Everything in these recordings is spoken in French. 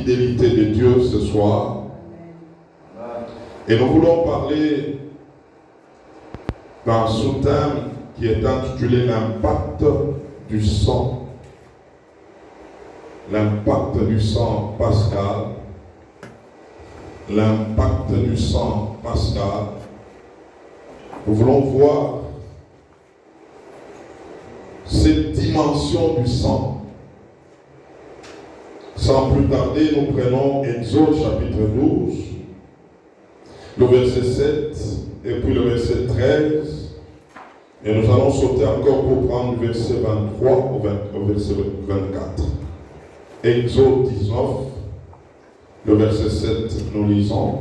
fidélité de Dieu ce soir. Et nous voulons parler d'un sous-thème qui est intitulé l'impact du sang. L'impact du sang pascal. L'impact du sang pascal. Nous voulons voir cette dimension du sang. Sans plus tarder, nous prenons Exode chapitre 12, le verset 7 et puis le verset 13. Et nous allons sauter encore pour prendre le verset 23 au verset 24. Exode 19, le verset 7, nous lisons.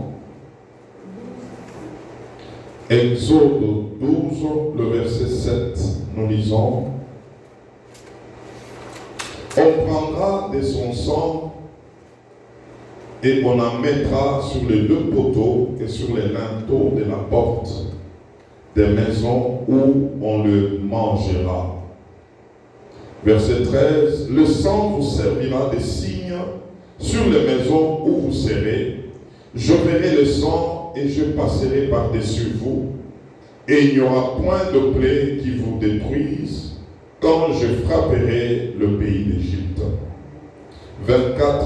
Exode 12, le verset 7, nous lisons. On prendra de son sang et on en mettra sur les deux poteaux et sur les linteaux de la porte des maisons où on le mangera. Verset 13. Le sang vous servira de signe sur les maisons où vous serez. Je verrai le sang et je passerai par-dessus vous. Et il n'y aura point de plaie qui vous détruise quand je frapperai le pays d'Égypte. 23-24.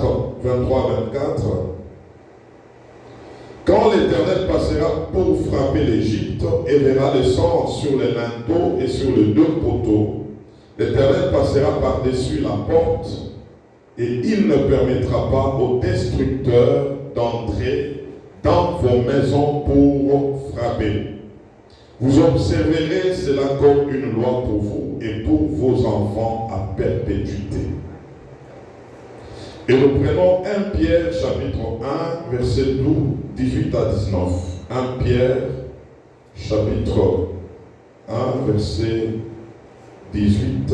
Quand l'Éternel passera pour frapper l'Égypte et verra le sang sur les linteaux et sur les deux poteaux, l'Éternel passera par-dessus la porte et il ne permettra pas aux destructeurs d'entrer dans vos maisons pour frapper. Vous observerez cela comme une loi pour vous et pour vos enfants à perpétuité. Et nous prenons 1 Pierre chapitre 1 verset 18 à 19. 1 Pierre chapitre 1 verset 18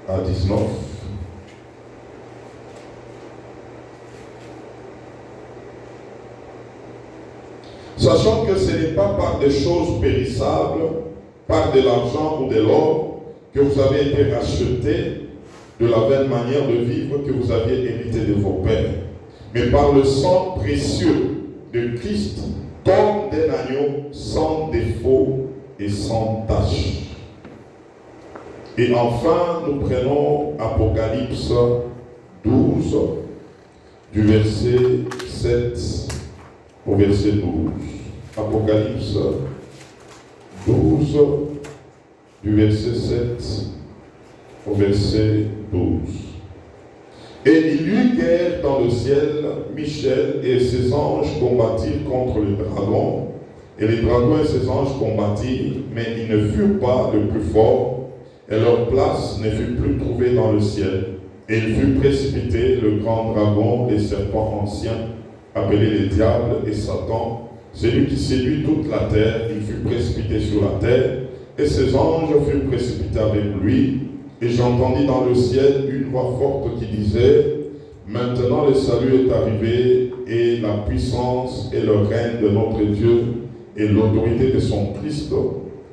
à 19. Sachant que ce n'est pas par des choses périssables, par de l'argent ou de l'or, que vous avez été rachetés de la vaine manière de vivre que vous aviez hérité de vos pères, mais par le sang précieux de Christ, comme d'un agneau sans défaut et sans tache. Et enfin, nous prenons Apocalypse 12, du verset 7 au verset 12. Apocalypse 12, du verset 7 au verset 12. Et il y eut guerre dans le ciel, Michel et ses anges combattirent contre le dragon, et les dragons et ses anges combattirent, mais ils ne furent pas le plus fort, et leur place ne fut plus trouvée dans le ciel. Et il fut précipité, le grand dragon, les serpents anciens, appelé le diable et Satan, celui qui séduit toute la terre. Il fut précipité sur la terre, et ses anges furent précipités avec lui. Et j'entendis dans le ciel une voix forte qui disait: maintenant le salut est arrivé, et la puissance et le règne de notre Dieu, et l'autorité de son Christ,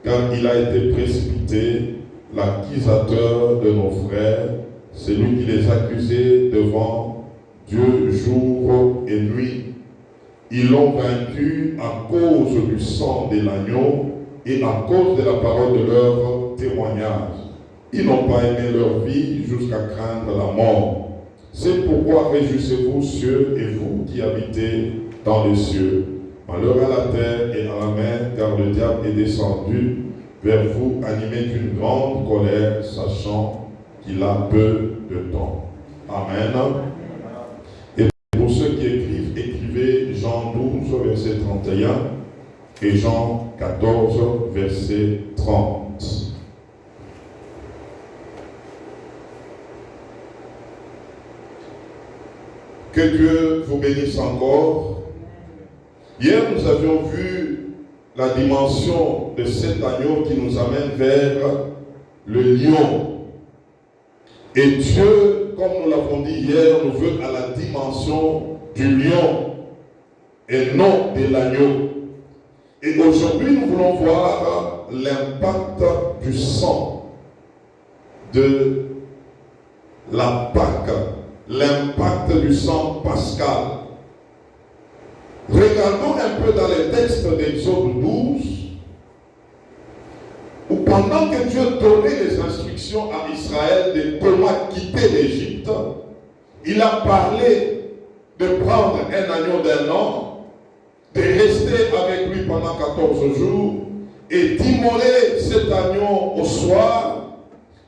car il a été précipité, l'accusateur de nos frères, celui qui les accusait devant Dieu jour et nuit. Ils l'ont vaincu à cause du sang de l'agneau et à cause de la parole de leur témoignage. Ils n'ont pas aimé leur vie jusqu'à craindre la mort. C'est pourquoi réjouissez-vous, cieux, et vous qui habitez dans les cieux. Malheur à la terre et à la mer, car le diable est descendu vers vous, animé d'une grande colère, sachant qu'il a peu de temps. Amen. Et pour ceux qui écrivent, écrivez Jean 12, verset 31 et Jean 14, verset 30. Que Dieu vous bénisse encore. Hier, nous avions vu la dimension de cet agneau qui nous amène vers le lion. Et Dieu, comme nous l'avons dit hier, nous veut à la dimension du lion et non de l'agneau. Et aujourd'hui, nous voulons voir l'impact du sang de la Pâque l'impact du sang pascal. Regardons un peu dans les textes d'Exode 12, où pendant que Dieu donnait les instructions à Israël de comment quitter l'Égypte, il a parlé de prendre un agneau d'un an, de rester avec lui pendant 14 jours, et d'immoler cet agneau au soir,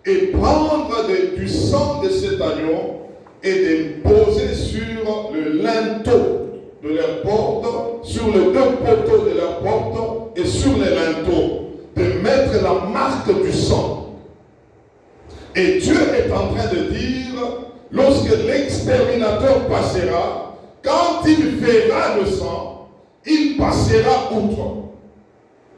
et prendre du sang de cet agneau, et de poser sur le linteau de leur porte, sur les deux poteaux de leur porte, et sur les linteaux, de mettre la marque du sang. Et Dieu est en train de dire, lorsque l'exterminateur passera, quand il verra le sang, il passera outre.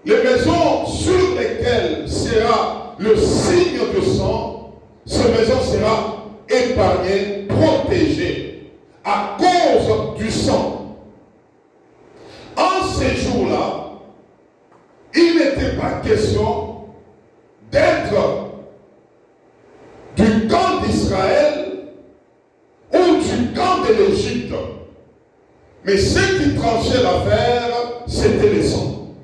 Les maisons sur lesquelles sera le signe de sang, ces maisons sera épargnée, protégée, à cause du sang. En ces jours-là, il n'était pas question d'être du camp d'Israël ou du camp de l'Égypte. Mais ce qui tranchait l'affaire, c'était le sang.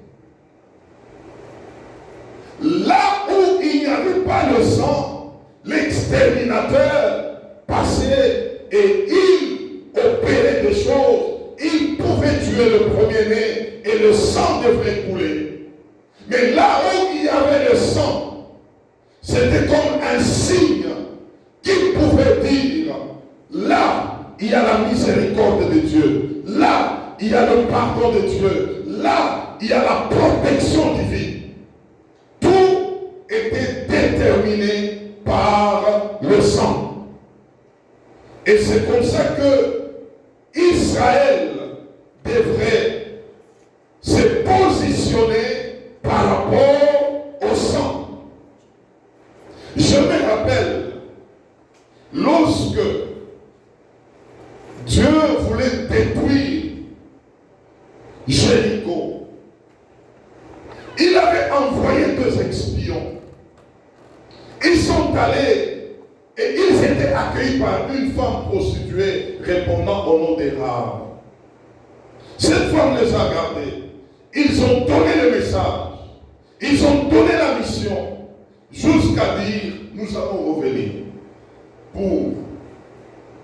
Là où il n'y avait pas le sang, l'exterminateur passait et il opérait des choses. Il pouvait tuer le premier-né et le sang devrait couler. Mais là où il y avait le sang, c'était comme un signe qu'il pouvait dire, là, il y a la miséricorde de Dieu. Là, il y a le pardon de Dieu. Là, il y a la protection divine. Tout était déterminé par le sang. Et c'est comme ça que Israël devrait se positionner par rapport au sang. Je me rappelle, lorsque Dieu voulait détruire Jéricho, il avait envoyé 2 espions. Ils sont allés et ils étaient accueillis par une femme prostituée répondant au nom des rares. Cette femme les a gardés. Ils ont donné le message. Ils ont donné la mission jusqu'à dire, nous allons revenir pour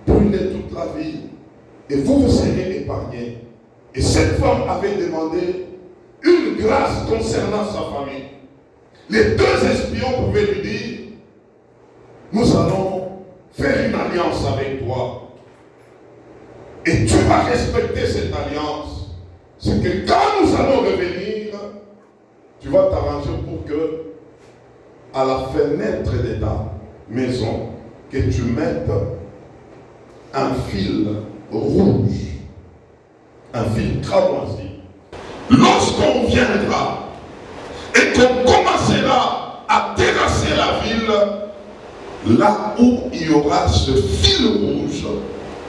brûler toute la ville et vous serez épargnés. Et cette femme avait demandé une grâce concernant sa famille. Les 2 espions pouvaient lui dire, nous allons faire une alliance avec toi. Et tu vas respecter cette alliance. C'est que quand nous allons revenir, tu vas t'arranger pour que, à la fenêtre de ta maison, que tu mettes un fil rouge, un fil cramoisi. Lorsqu'on viendra et qu'on commencera à terrasser la ville, là où il y aura ce fil rouge,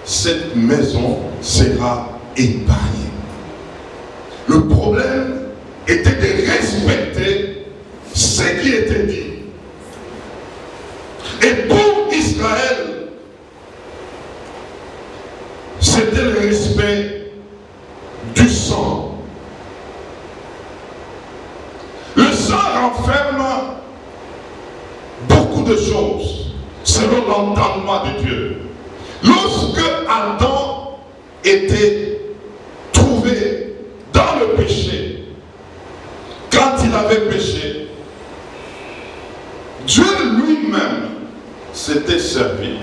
cette maison sera épargnée. Le problème était de respecter ce qui était dit. Et pour Israël, c'était le respect du sang. Le sang renferme beaucoup de choses selon l'entendement de Dieu. Lorsque Adam était trouvé dans le péché, quand il avait péché, Dieu lui-même s'était servi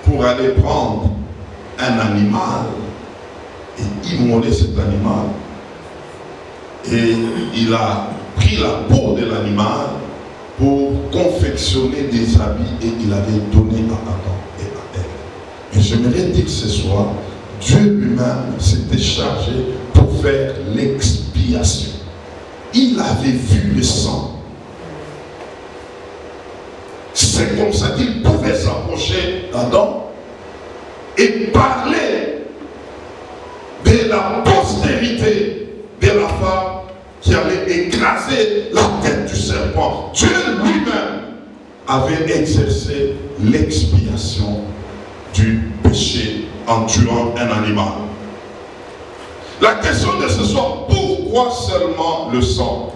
pour aller prendre un animal et immoler cet animal. Et il a pris la peau de l'animal pour confectionner des habits et il avait donné à Adam et à Ève. Et j'aimerais dire ce soir, Dieu lui-même s'était chargé pour faire l'expiation. Il avait vu le sang. C'est comme ça qu'il pouvait s'approcher d'Adam et parler de la postérité de la femme qui allait écraser la tête du serpent. Dieu lui-même avait exercé l'expiation du péché. péché en tuant un animal. La question de ce soir, pourquoi seulement le sang?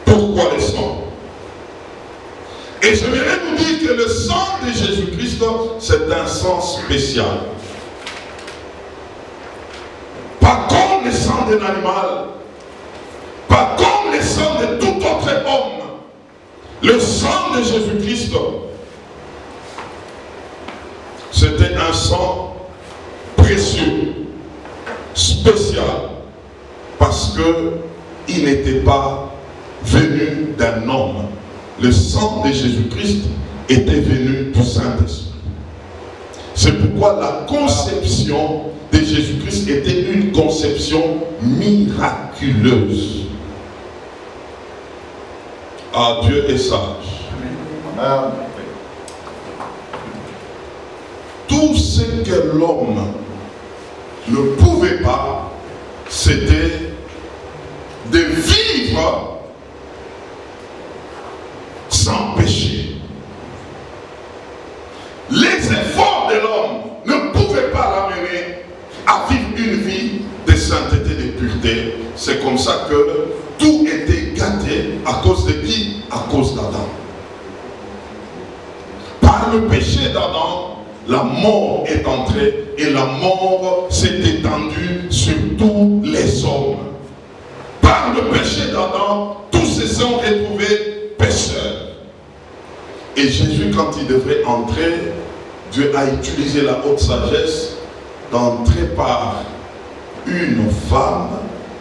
Pourquoi le sang? Et je voudrais vous dire que le sang de Jésus-Christ, c'est un sang spécial. Pas comme le sang d'un animal, pas comme le sang de tout autre homme. Le sang de Jésus-Christ, c'était un sang précieux, spécial, parce qu'il n'était pas venu d'un homme. Le sang de Jésus-Christ était venu du Saint-Esprit. C'est pourquoi la conception de Jésus-Christ était une conception miraculeuse. Ah, Dieu est sage. Amen. Tout ce que l'homme ne pouvait pas, c'était de vivre sans péché. Les efforts de l'homme ne pouvaient pas l'amener à vivre une vie de sainteté, de pureté. C'est comme ça que tout était gâté à cause de qui? À cause d'Adam. Par le péché d'Adam, la mort est entrée et la mort s'est étendue sur tous les hommes. Par le péché d'Adam, tous se sont retrouvés pécheurs. Et Jésus, quand il devrait entrer, Dieu a utilisé la haute sagesse d'entrer par une femme,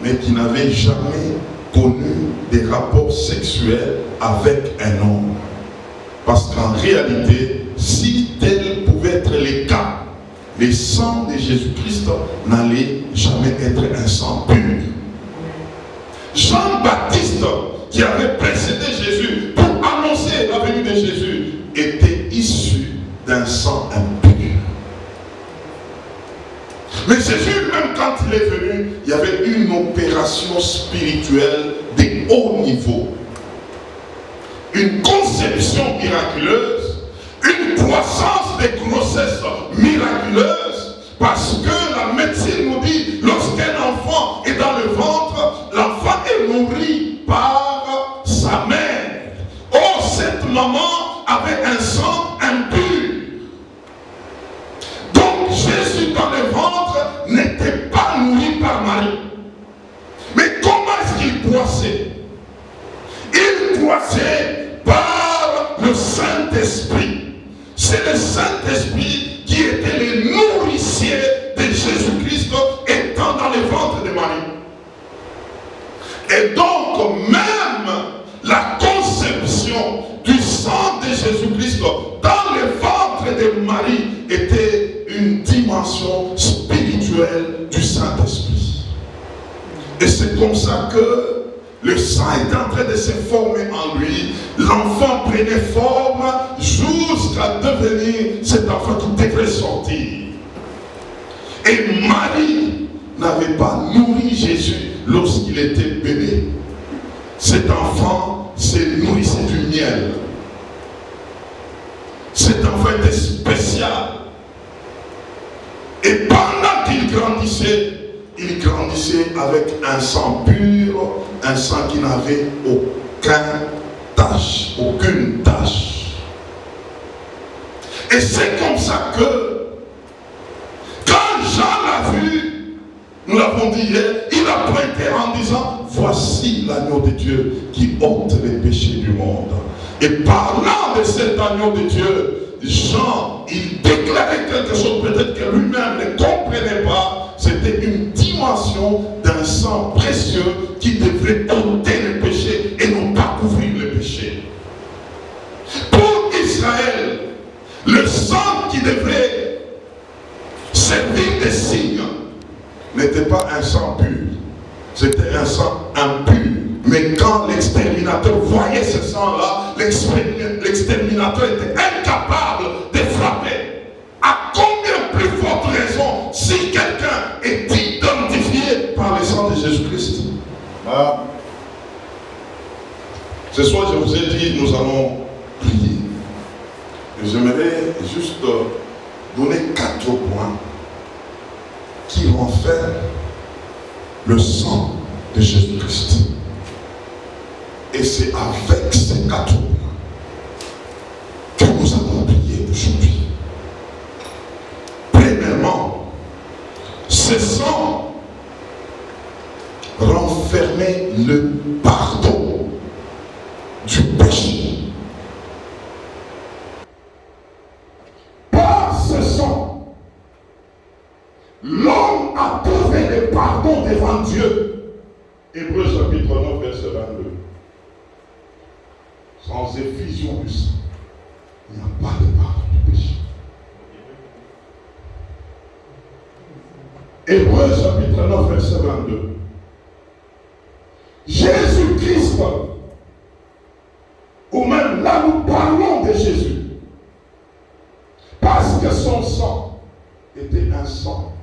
mais qui n'avait jamais connu des rapports sexuels avec un homme. Parce qu'en réalité, si tel pouvait être le cas, le sang de Jésus-Christ n'allait jamais être un sang pur. Jean-Baptiste, qui avait précédé Jésus pour annoncer la venue de Jésus, était issu d'un sang impur. Mais Jésus, même quand il est venu, il y avait une opération spirituelle de haut niveau. Une conception miraculeuse, une croissance de grossesse miraculeuse, parce que la médecine nous dit, lorsqu'un enfant est dans le ventre, l'enfant est nourri par sa mère. Oh, cette maman avait un sang impur. Donc Jésus dans le ventre n'était pas nourri par Marie. Mais comment est-ce qu'il croissait? Il croissait par le Saint-Esprit. C'est le Saint-Esprit qui était le nourricier de Jésus-Christ étant dans le ventre de Marie. Et donc même la conception du sang de Jésus-Christ dans le ventre de Marie était une dimension spirituelle du Saint-Esprit. Et c'est comme ça que le sang est en train de se former en lui. L'enfant prenait forme jusqu'à devenir cet enfant qui devrait sortir. Et Marie n'avait pas nourri Jésus lorsqu'il était bébé. Cet enfant se nourrissait du miel. Cet enfant était spécial. Et pendant qu'il grandissait avec un sang pur, un sang qui n'avait aucune tache. Et c'est comme ça que, quand Jean l'a vu, nous l'avons dit hier, il a pointé en disant, voici l'agneau de Dieu qui ôte les péchés du monde. Et parlant de cet agneau de Dieu, Jean, il déclarait quelque chose peut-être que lui-même ne comprenait pas. C'était une dimension d'un sang précieux qui devrait ôter le péché et non pas couvrir le péché. Pour Israël, le sang qui devrait servir de signe n'était pas un sang pur, c'était un sang impur. Mais quand l'exterminateur voyait ce sang-là, l'exterminateur était incapable de frapper. À combien plus forte raison si quelqu'un est identifié par le sang de Jésus-Christ? Ce soir, je vous ai dit, nous allons prier. j'aimerais juste donner 4 points qui renferment le sang de Jésus-Christ. Et c'est avec ces 4 points que nous allons prier aujourd'hui. Premièrement, ce sang renfermait le pardon du péché. Par ce sang, l'homme a trouvé le pardon devant Dieu. Hébreux chapitre 9, verset 22. Sans effusion du sang, il n'y a pas de pardon du péché. Hébreux chapitre 9, verset 22. Jésus-Christ, ou même là nous parlons de Jésus, parce que son sang était un sang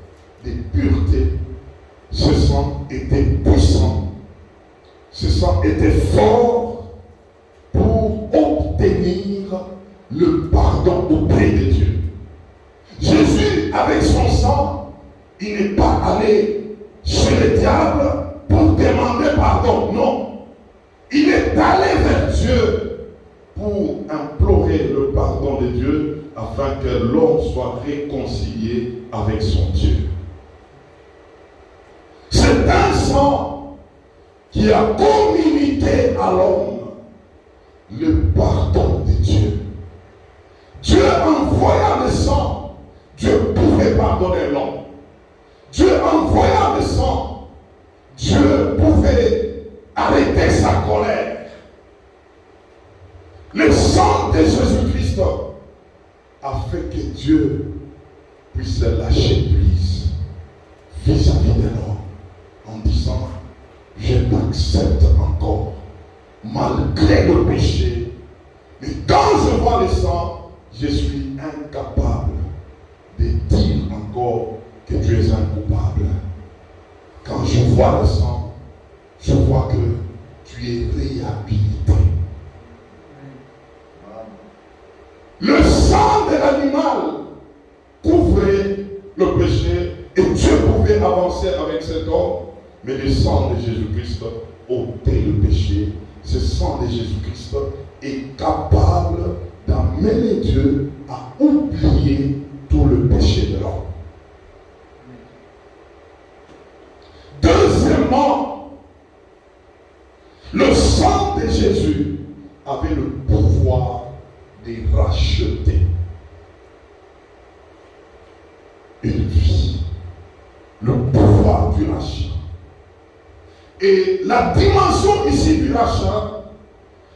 de pureté, ce sang était puissant, ce sang était fort pour obtenir le pardon auprès de Dieu. Jésus, avec son sang, il n'est pas allé chez le diable pour demander pardon, non. Il est allé vers Dieu pour implorer le pardon de Dieu afin que l'homme soit réconcilié avec son Dieu. C'est un sang qui a communiqué à l'homme le pardon de Dieu. Dieu envoya le sang, Dieu pouvait pardonner l'homme. Dieu envoya le sang, Dieu pouvait arrêter sa colère. Le sang de Jésus-Christ a fait que Dieu puisse lâcher prise vis-à-vis de l'homme en disant: je t'accepte encore malgré le péché, mais quand je vois le sang, je suis incapable de dire encore que tu es un coupable. Quand je vois le sang, je vois que tu es réhabilité. Le sang de l'animal couvrait le péché et Dieu pouvait avancer avec cet homme, mais le sang de Jésus-Christ ôtait le péché. Ce sang de Jésus-Christ est capable d'amener Dieu à oublier tout le péché de l'homme. Deuxièmement, le sang de Jésus avait le pouvoir de racheter une vie, le pouvoir du rachat. Et la dimension ici du rachat,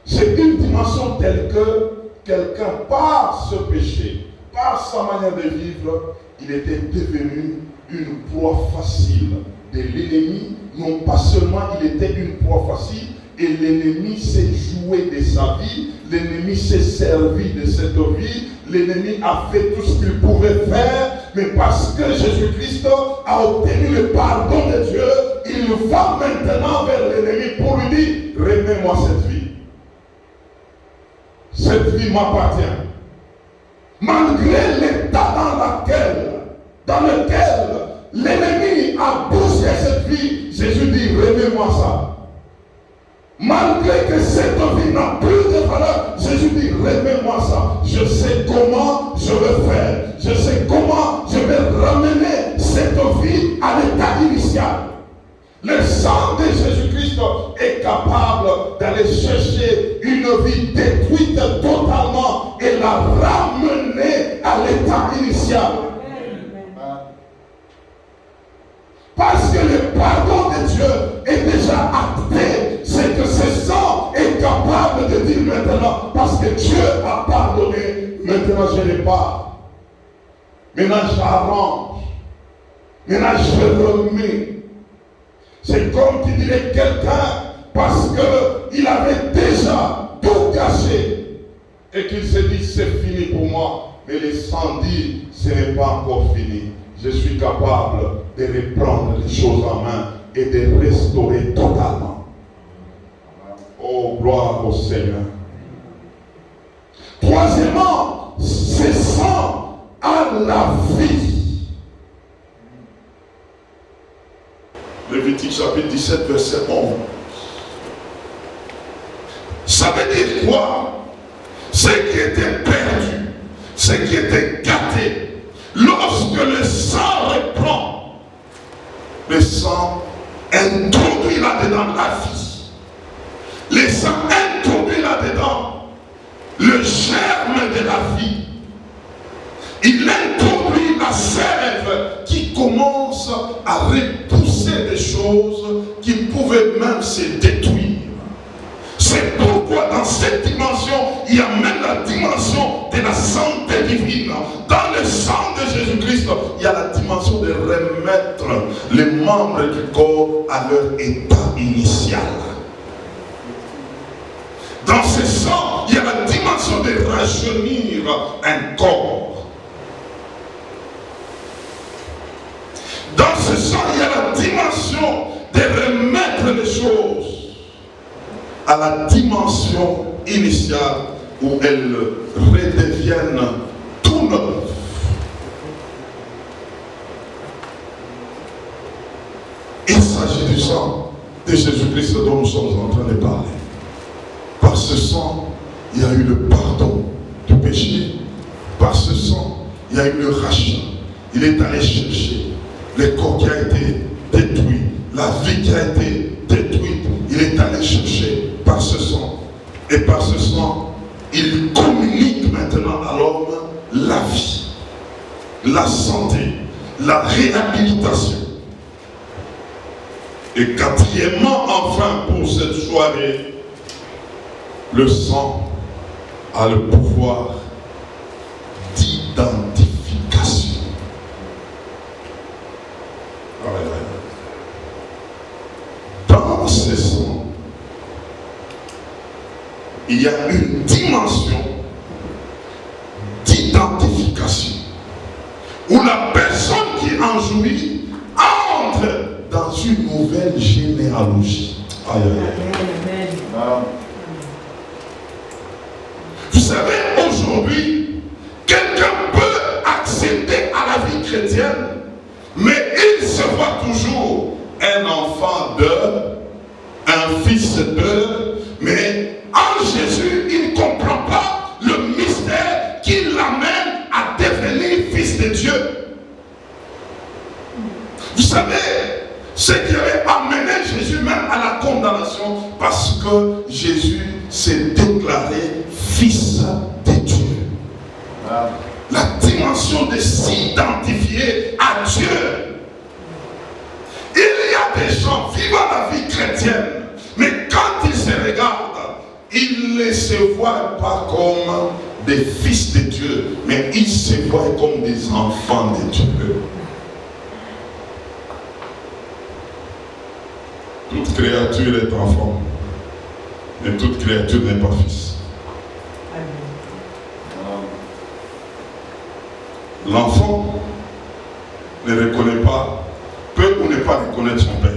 c'est une dimension telle que quelqu'un, par ce péché, par sa manière de vivre, il était devenu une proie facile de l'ennemi. Non pas seulement il était une proie facile, et l'ennemi s'est joué de sa vie, l'ennemi s'est servi de cette vie, l'ennemi a fait tout ce qu'il pouvait faire, mais parce que Jésus-Christ a obtenu le pardon de Dieu, il va maintenant vers l'ennemi pour lui dire: remets-moi cette vie. Cette vie m'appartient. Malgré l'état dans lequel l'ennemi a bougé cette vie, Jésus dit: remets-moi ça. Malgré que cette vie n'a plus de valeur, Jésus dit: remets-moi ça. Je sais comment je vais faire. Je sais comment je vais ramener cette vie à l'état initial. Le sang de Jésus-Christ est capable d'aller chercher une vie détruite totalement et la ramener à l'état initial. Parce que le pardon de Dieu est déjà acté, c'est que ce sang est capable de dire maintenant: parce que Dieu a pardonné, maintenant je répare. Maintenant j'arrange. Maintenant je remets. C'est comme qui dirait quelqu'un, parce qu'il avait déjà tout gâché et qu'il s'est dit: c'est fini pour moi. Mais le sang dit: ce n'est pas encore fini. Je suis capable de reprendre les choses en main et de restaurer totalement. Oh, gloire au Seigneur. Troisièmement, sang a la vie. Lévitique chapitre 17, verset 11. Ça veut dire quoi? Ce qui était perdu, ce qui était gâté, lorsque le sang reprend, le sang introduit là-dedans la vie. Le sang introduit là-dedans le germe de la vie. Il introduit la sève qui commence à repousser des choses qui pouvaient même se détruire. C'est pourquoi dans cette dimension, il y a même la dimension de la santé divine. Dans le sang de Jésus-Christ, il y a la dimension de remettre les membres du corps à leur état initial. Dans ce sang, il y a la dimension de rajeunir un corps. Dans ce sang, il y a la dimension de remettre les choses à la dimension initiale où elles redeviennent tout neuves. Il s'agit du sang de Jésus-Christ dont nous sommes en train de parler. Par ce sang, il y a eu le pardon du péché. Par ce sang, il y a eu le rachat. Il est allé chercher le corps qui a été détruit, la vie qui a été détruite. Il est allé chercher par ce sang. Et par ce sang, il communique maintenant à l'homme la vie, la santé, la réhabilitation. Et quatrièmement, enfin, pour cette soirée, le sang a le pouvoir d'identification. Dans ce sang, il y a une dimension d'identification où la personne qui en jouit entre dans une nouvelle généalogie. Aïe, aïe, aïe. Vous savez, aujourd'hui, quelqu'un peut accéder à la vie chrétienne, mais il se voit toujours un enfant de, un fils de, mais en Jésus, il ne comprend pas le mystère qui l'amène à devenir fils de Dieu. Vous savez, ce qui avait amené Jésus même à la condamnation, parce que Jésus s'est déclaré fils de Dieu. La dimension de s'identifier à Dieu. Il y a des gens vivant la vie chrétienne, mais quand ils se regardent, ils ne se voient pas comme des fils de Dieu, mais ils se voient comme des enfants de Dieu. Toute créature est enfant, mais toute créature n'est pas fils. L'enfant ne reconnaît pas, peut ou ne pas reconnaître son père,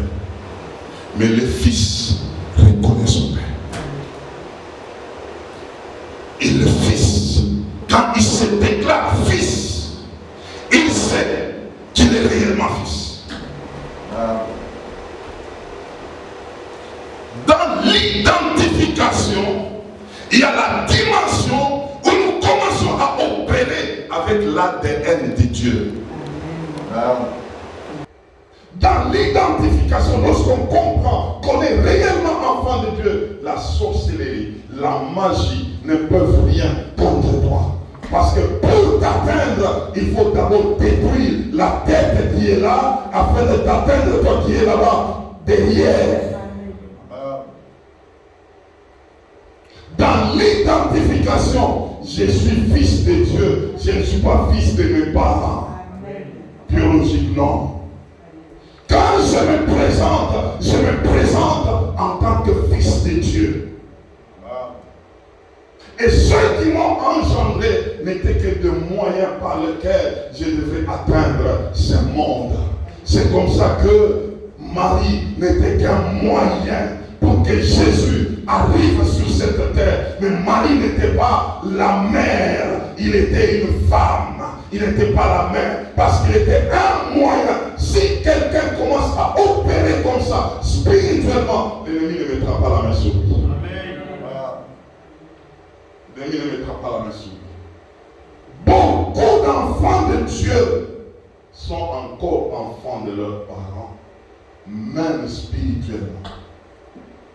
mais le fils reconnaît son père. Et le fils, quand il se déclare fils, il sait qu'il est réellement fils. Dans l'identification, il y a la dimension où nous commençons à opérer avec l'ADN de Dieu. Dans l'identification, lorsqu'on comprend qu'on est réellement enfant de Dieu, la sorcellerie, la magie ne peuvent rien contre toi. Parce que pour t'atteindre, il faut d'abord détruire la tête qui est là, afin de t'atteindre toi qui es là-bas, derrière. Dans l'identification, je suis fils de Dieu, je ne suis pas fils de mes parents. Biologique, non. Quand je me présente en tant que fils de Dieu. Et ceux qui m'ont engendré n'étaient que des moyens par lesquels je devais atteindre ce monde. C'est comme ça que Marie n'était qu'un moyen pour que Jésus arrive sur cette terre. Mais Marie n'était pas la mère. il était une femme. Il n'était pas la mère parce qu'il était un moyen. Si quelqu'un commence à opérer comme ça, spirituellement, l'ennemi ne mettra pas la main sur lui. L'ennemi ne mettra pas la main sur lui. Beaucoup d'enfants de Dieu sont encore enfants de leurs parents, même spirituellement.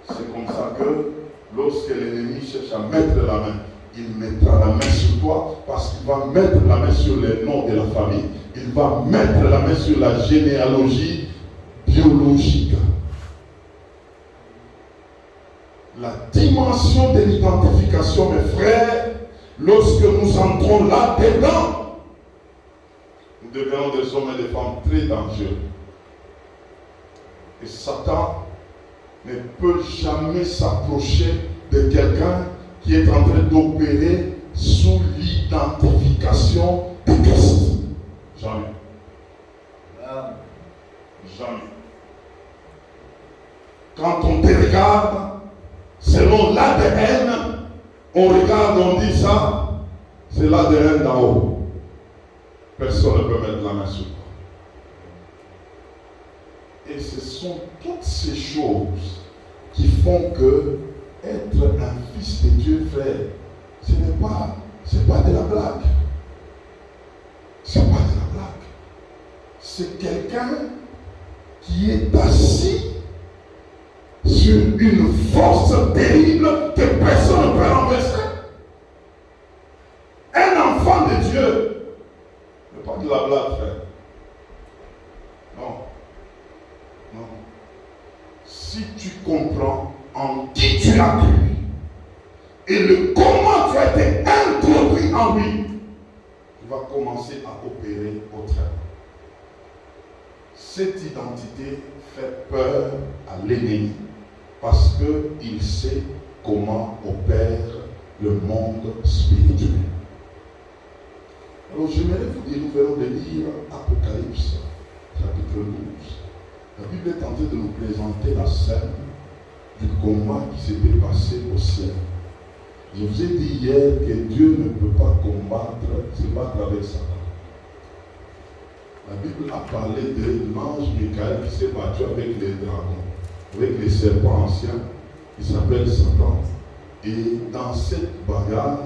C'est comme ça que lorsque l'ennemi cherche à mettre la main, il mettra la main sur toi parce qu'il va mettre la main sur les noms de la famille. Il va mettre la main sur la généalogie biologique. La dimension de l'identification, mes frères, lorsque nous entrons là-dedans, nous devenons des hommes et des femmes très dangereux. Et Satan ne peut jamais s'approcher de quelqu'un qui est en train d'opérer sous l'identification de Christ. Jamais. Jamais. Quand on te regarde, selon l'ADN, on regarde, on dit ça, c'est l'ADN d'en haut. Personne ne peut mettre la main sur toi. Et ce sont toutes ces choses qui font que être un fils de Dieu, frère, ce n'est pas de la blague. C'est pas de la blague. C'est quelqu'un qui est assis sur une force terrible que personne ne peut renverser. Un enfant de Dieu, ce n'est pas de la blague, frère. Non. Non. Si tu comprends en qui tu as cru et le comment tu as été introduit en lui, tu vas commencer à opérer autrement. Cette identité fait peur à l'ennemi parce qu'il sait comment opère le monde spirituel. Alors j'aimerais vous dire, nous venons de lire Apocalypse, chapitre 12. La Bible est en train de nous présenter la scène du combat qui s'était passé au ciel. Je vous ai dit hier que Dieu ne peut pas se battre avec Satan. La Bible a parlé de l'ange Michael qui s'est battu avec les dragons, avec les serpents anciens qui s'appellent Satan. Et dans cette bagarre,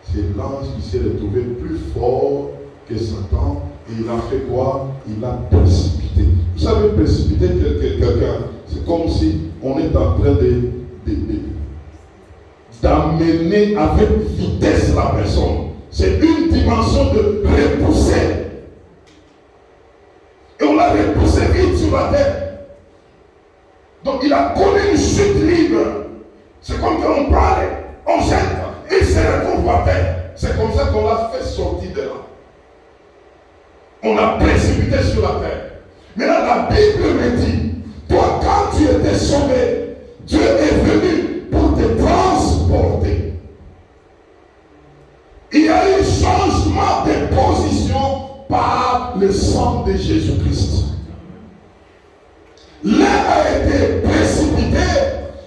c'est l'ange qui s'est retrouvé plus fort que Satan. Et il a fait quoi? Il a précipité. Vous savez, précipiter quelqu'un, c'est comme si on est en train d'amener avec vitesse la personne. C'est une dimension de repousser. Et on l'a repoussé vite sur la terre. Donc il a connu une chute libre. C'est comme quand on parle, on jette, il se retrouve par terre. C'est comme ça qu'on l'a fait sortir de là. On l'a précipité sur la terre. Maintenant la Bible me dit, toi quand tu étais sauvé, Dieu est venu pour te transporter. Il y a eu changement de position par le sang de Jésus-Christ. L'un a été précipité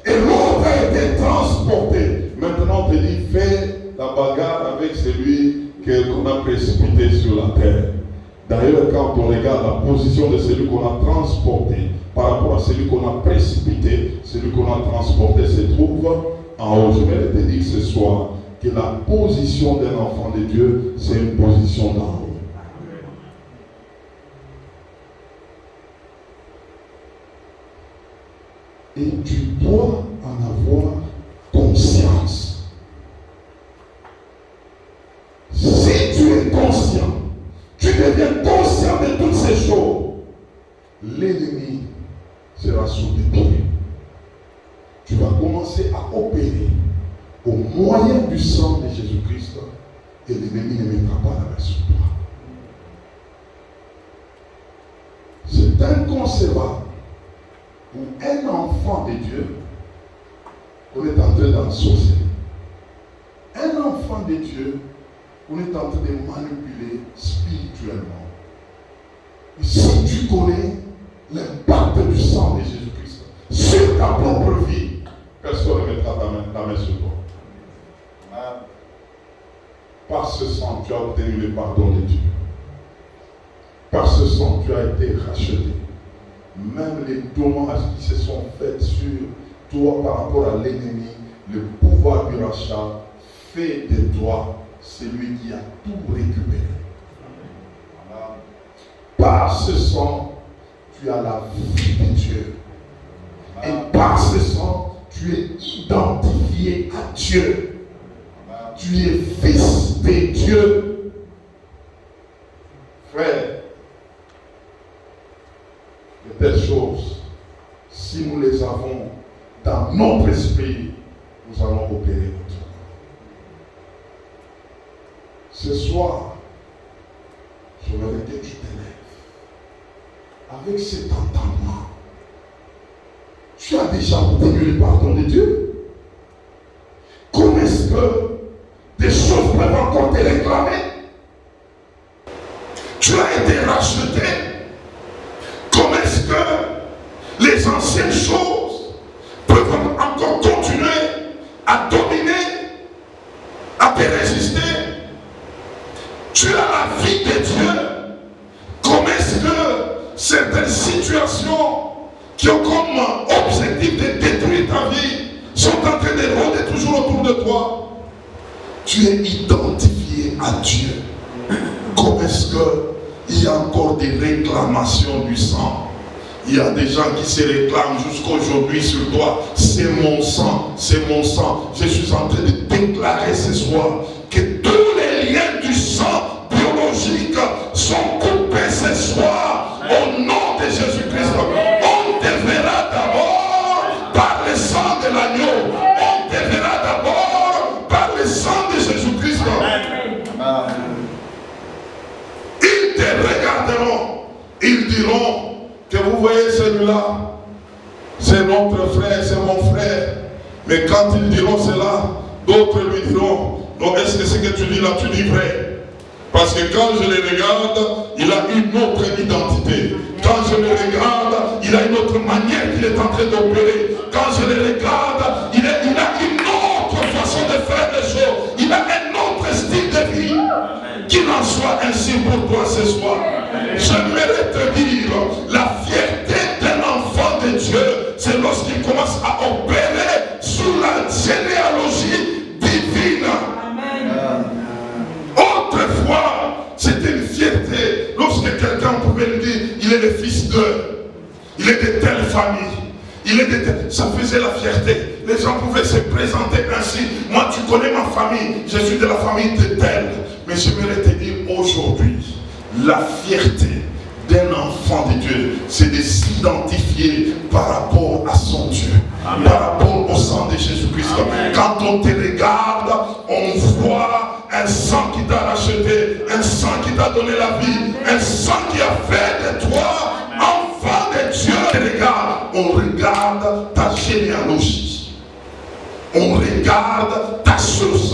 et l'autre a été transporté. Maintenant, on te dit, fais la bagarre avec celui qu'on a précipité sur la terre. D'ailleurs, quand on regarde la position de celui qu'on a transporté par rapport à celui qu'on a précipité, celui qu'on a transporté se trouve en haut. Je vais te dire ce soir que la position d'un enfant de Dieu, c'est une position d'en haut. Et tu dois en avoir conscience. Si tu es conscient, tu deviens conscient de toutes ces choses, l'ennemi sera sous tes pieds. Tu vas commencer à opérer au moyen du sang de Jésus-Christ et l'ennemi ne mettra pas la main sur toi. C'est inconcevable pour un enfant de Dieu qu'on est en train d'ensorceler. Un enfant de Dieu qu'on est en train de manipuler spirituellement. Et si tu connais l'impact du sang de Jésus-Christ sur ta propre vie, personne ne mettra la main sur toi. Par ce sang tu as obtenu le pardon de Dieu. Par ce sang, tu as été racheté. Même les dommages qui se sont faits sur toi par rapport à l'ennemi, le pouvoir du rachat fait de toi celui qui a tout récupéré. Par ce sang, tu as la vie de Dieu. Et par ce sang, tu es identifié à Dieu. Tu es fils de Dieu. Frère, de telles choses, si nous les avons dans notre esprit, nous allons opérer autrement. Ce soir, je voudrais que tu t'élèves avec cet entendement. Tu as déjà obtenu le pardon de Dieu. Comment est-ce que des choses peuvent encore te réclamer? Tu as été racheté. Comment est-ce que les anciennes choses peuvent encore continuer à dominer, à te résister? Tu as la vie de Dieu. Comment est-ce que certaines situations qui ont comme objectif de détruire ta vie sont en train de rôder toujours autour de toi? Tu es identifié à Dieu. Comment est-ce qu'il y a encore des réclamations du sang? Il y a des gens qui se réclament jusqu'à aujourd'hui sur toi. C'est mon sang, c'est mon sang. Je suis en train de déclarer ce soir que tous les liens du sang biologique sont coupés ce soir au nom de Jésus-Christ. On te verra d'abord par le sang de l'agneau. On te verra d'abord par le sang de Jésus-Christ. Ils te regarderont. Ils diront que vous voyez celui-là, c'est notre frère, c'est mon frère. Mais quand ils diront cela, d'autres lui diront, non, est-ce que ce que tu dis là, tu dis vrai? Parce que quand je le regarde, il a une autre identité. Quand je le regarde, il a une autre manière qu'il est en train d'opérer. Quand je le regarde, il a une autre façon de faire les choses. Il a un autre style de vie. Qu'il en soit ainsi pour toi ce soir. J'aimerais te dire, la fierté d'un enfant de Dieu, c'est lorsqu'il commence à opérer sous la généalogie divine. Autrefois, c'était une fierté lorsque quelqu'un pouvait lui dire, il est le fils d'eux, il est de telle famille. Ça faisait la fierté. Les gens pouvaient se présenter ainsi. Moi, tu connais ma famille, je suis de la famille de telle. Mais j'aimerais te dire aujourd'hui, la fierté d'un enfant de Dieu, c'est de s'identifier par rapport à son Dieu. Amen. Par rapport au sang de Jésus-Christ. Quand on te regarde, on voit un sang qui t'a racheté, un sang qui t'a donné la vie, un sang qui a fait de toi enfant de Dieu. On regarde ta généalogie. On regarde ta source.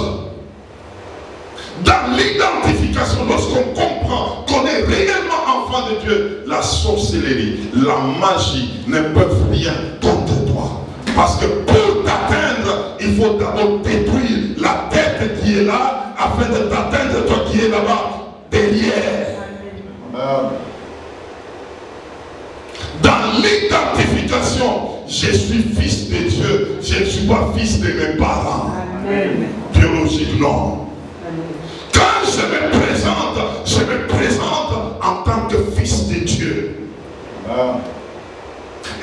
Dans l'identification, lorsqu'on comprend qu'on est réellement enfant de Dieu, la sorcellerie, la magie ne peuvent rien contre toi. Parce que pour t'atteindre, il faut d'abord détruire la tête qui est là, afin de t'atteindre toi qui es là-bas, derrière. Amen. Dans l'identification, je suis fils de Dieu, je ne suis pas fils de mes parents. Amen. Biologique, non. Quand je me présente en tant que fils de Dieu.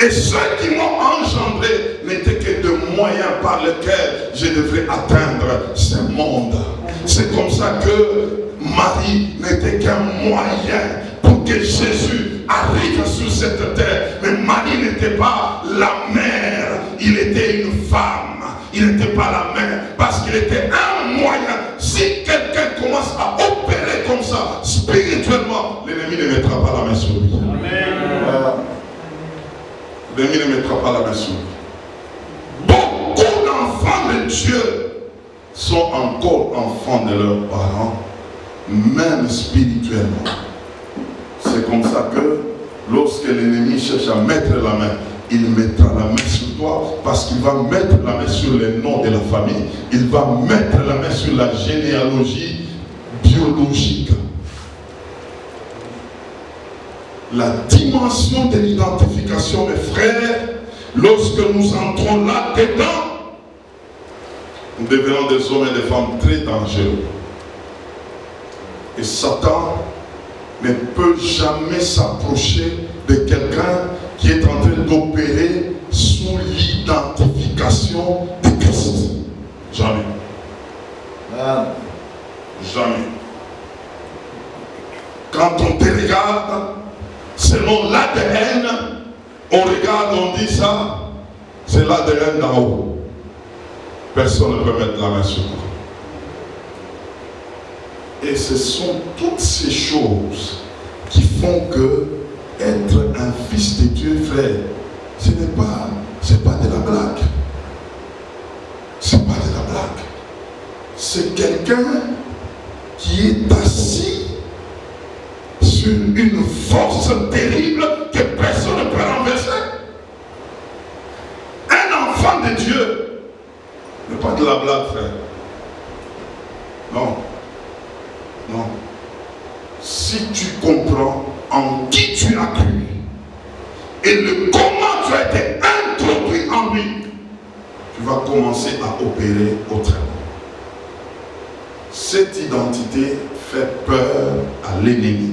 Et ceux qui m'ont engendré n'étaient que de moyens par lesquels je devrais atteindre ce monde. C'est comme ça que Marie n'était qu'un moyen pour que Jésus arrive sur cette terre. Mais Marie n'était pas la mère, il était une femme. Il n'était pas la mère parce qu'il était un moyen. Si quelqu'un commence à opérer comme ça, spirituellement, l'ennemi ne mettra pas la main sur lui. L'ennemi ne mettra pas la main sur lui. Beaucoup d'enfants de Dieu sont encore enfants de leurs parents, même spirituellement. C'est comme ça que lorsque l'ennemi cherche à mettre la main, il mettra la main sur toi parce qu'il va mettre la main sur les noms de la famille. Il va mettre la main sur la généalogie biologique. théologique. La dimension de l'identification, mes frères, lorsque nous entrons là-dedans, nous devenons des hommes et des femmes très dangereux. Et Satan ne peut jamais s'approcher de quelqu'un qui est en train d'opérer sous l'identification de Christ. Jamais. Jamais. Quand on te regarde, selon l'ADN, on regarde, on dit ça, c'est l'ADN d'en haut. Personne ne peut mettre la main sur toi. Et ce sont toutes ces choses qui font que être un fils de Dieu, frère, ce n'est pas de la blague. C'est pas de la blague. C'est quelqu'un qui est assis sur une force terrible que personne ne peut renverser. Un enfant de Dieu n'est pas de la blague, frère. Non. Non. Si tu comprends en qui tu as cru et le comment tu as été introduit en lui, tu vas commencer à opérer autrement. Cette identité fait peur à l'ennemi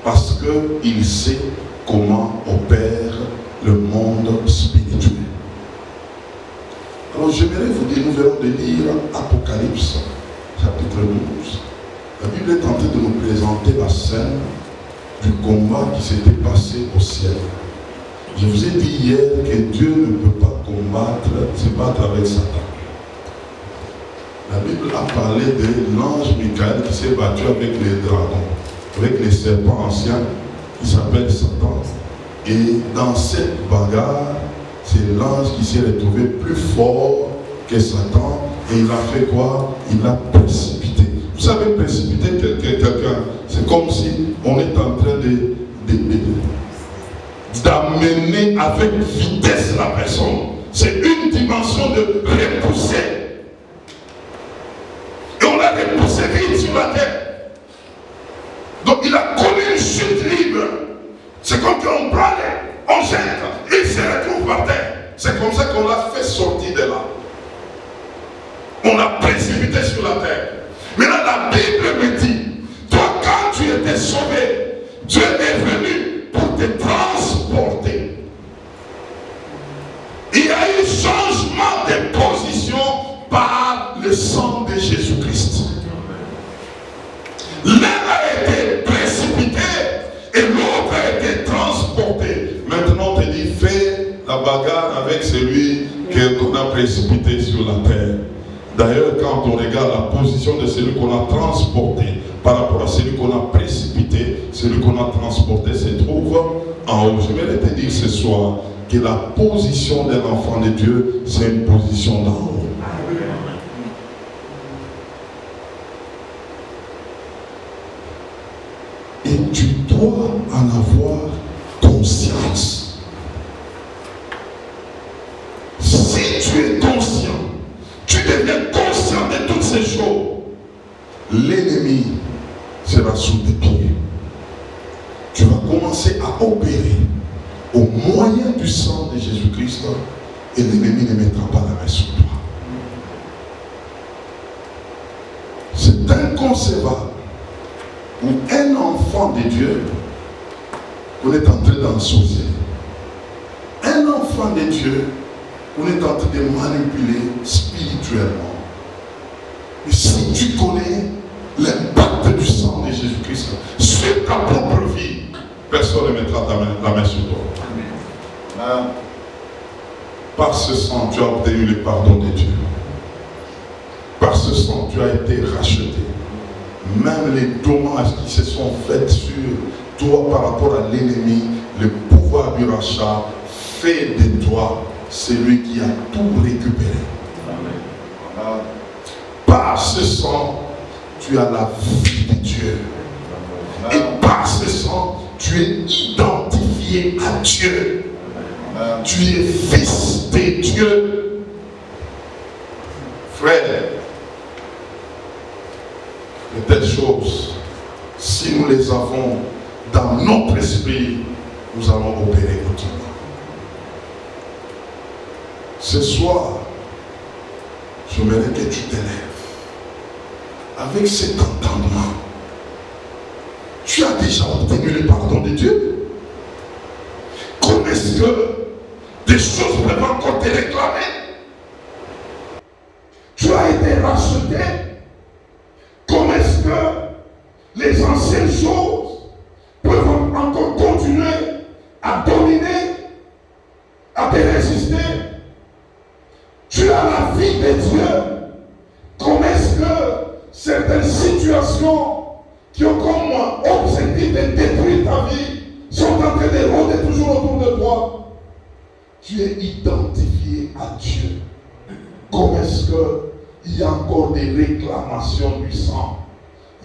parce qu'il sait comment opère le monde spirituel. Alors j'aimerais vous dire, nous verrons de lire Apocalypse chapitre 12. La Bible est en train de nous présenter la scène du combat qui s'était passé au ciel. Je vous ai dit hier que Dieu ne peut pas se battre avec Satan. La Bible a parlé de l'ange Michael qui s'est battu avec les dragons, avec les serpents anciens qui s'appellent Satan. Et dans cette bagarre, c'est l'ange qui s'est retrouvé plus fort que Satan. Et il a fait quoi? Il a précipité. Vous savez, précipiter quelqu'un, c'est comme si on est en train d'amener avec vitesse la personne. C'est une dimension de repousser. Et on l'a repoussé vite sur la terre. Donc il a connu une chute libre. C'est comme qu'on prend, on jette, il se retrouve par terre. C'est comme ça qu'on l'a fait sortir de là. On l'a précipité sur la terre. Maintenant la Bible me dit, toi quand tu étais sauvé, Dieu est venu pour te transporter. Il y a eu changement de position par le sang de Jésus-Christ. L'un a été précipité et l'autre a été transporté. Maintenant on te dit, fais la bagarre avec celui qu'on a précipité sur la terre. D'ailleurs, quand on regarde la position de celui qu'on a transporté par rapport à celui qu'on a précipité, celui qu'on a transporté se trouve en haut. Je vais te dire ce soir que la position d'un enfant de Dieu, c'est une position d'en haut. Et tu dois en avoir conscience. Si tu es conscient, tu deviens conscient de toutes ces choses, l'ennemi sera sous tes pieds. Tu vas commencer à opérer au moyen du sang de Jésus-Christ et l'ennemi ne mettra pas la main sur toi. C'est inconcevable où un enfant de Dieu qu'on est en train d'ensaucer, un enfant de Dieu on est en train de manipuler spirituellement. Et si tu connais l'impact du sang de Jésus-Christ sur ta propre vie, personne ne mettra la main sur toi. Amen. Par ce sang, tu as obtenu le pardon de Dieu. Par ce sang, tu as été racheté. Même les dommages qui se sont faits sur toi par rapport à l'ennemi, le pouvoir du rachat fait de toi celui qui a tout récupéré. Amen. Par ce sang, tu as la vie de Dieu. Amen. Et par ce sang, tu es identifié à Dieu. Amen. Tu es fils de Dieu. Frère, de telles choses avons dans notre esprit, nous allons opérer autrement. Ce soir, j'aimerais que tu t'élèves avec cet entendement. Tu as déjà obtenu le pardon de Dieu? Comment est-ce que des choses peuvent encore te réclamer? Tu as été racheté. Comment est-ce que les anciennes choses peuvent encore continuer à dominer, à te résister? Tu as la vie de Dieu. Comment est-ce que certaines situations qui ont comme objectif de détruire ta vie sont en train de rôder toujours autour de toi? Tu es identifié à Dieu. Comment est-ce qu'il y a encore des réclamations du sang?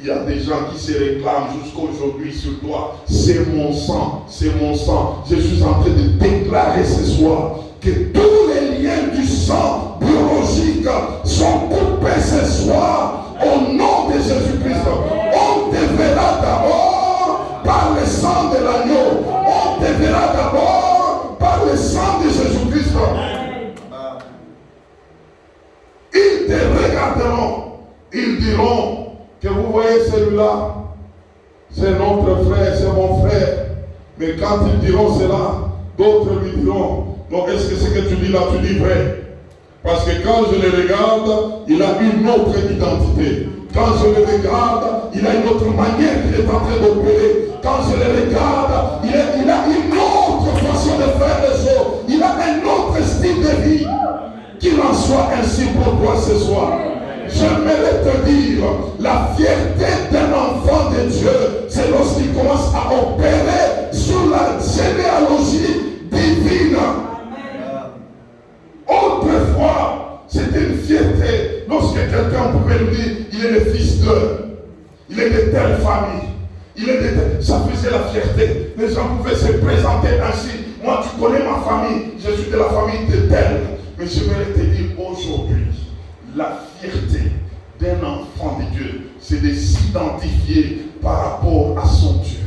Il y a des gens qui se réclament jusqu'aujourd'hui sur toi. C'est mon sang, c'est mon sang. Je suis en train de déclarer ce soir que tous les liens du sang biologique sont coupés ce soir au nom de Jésus-Christ. On te verra d'abord par le sang de l'agneau. On te verra d'abord par le sang de Jésus-Christ. Ils te regarderont. Ils diront que vous voyez celui-là, c'est notre frère, c'est mon frère. Mais quand ils diront cela, d'autres lui diront, non, est-ce que ce que tu dis là, tu dis vrai? Parce que quand je le regarde, il a une autre identité. Quand je le regarde, il a une autre manière qu'il est en train d'opérer. Quand je le regarde, il a une autre façon de faire les choses. Il a un autre style de vie. Qu'il en soit ainsi pour toi ce soir. J'aimerais te dire, la fierté d'un enfant de Dieu, c'est lorsqu'il commence à opérer sur la généalogie divine. Autrefois, c'était une fierté lorsque quelqu'un pouvait lui dire, il est le fils de, il est de telle famille, il est de telle... Ça faisait la fierté. Les gens pouvaient se présenter ainsi. Moi, tu connais ma famille, je suis de la famille de telle. Mais j'aimerais te dire aujourd'hui, la fierté d'un enfant de Dieu, c'est de s'identifier par rapport à son Dieu,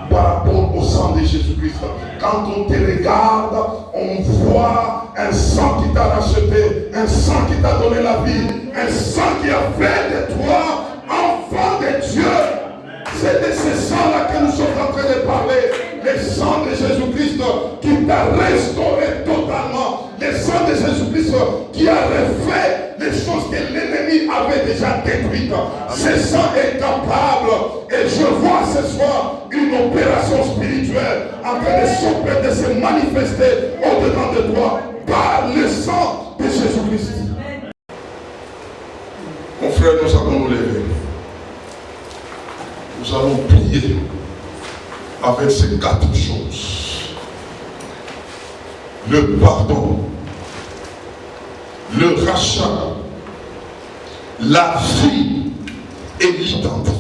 par rapport au sang de Jésus-Christ. Quand on te regarde, on voit un sang qui t'a racheté, un sang qui t'a donné la vie, un sang qui a fait de toi enfant de Dieu. C'est de ce sang-là que nous sommes en train de parler. Le sang de Jésus-Christ qui t'a restauré totalement. Le sang de Jésus-Christ qui a refait les choses que l'ennemi avait déjà détruites. Ce sang est capable. Et je vois ce soir une opération spirituelle en train de s'opérer, de se manifester au-dedans de toi par le sang de Jésus-Christ. Mon frère, nous allons nous lever. Nous allons prier avec ces 4 choses. Le pardon, le rachat, la vie et l'identité.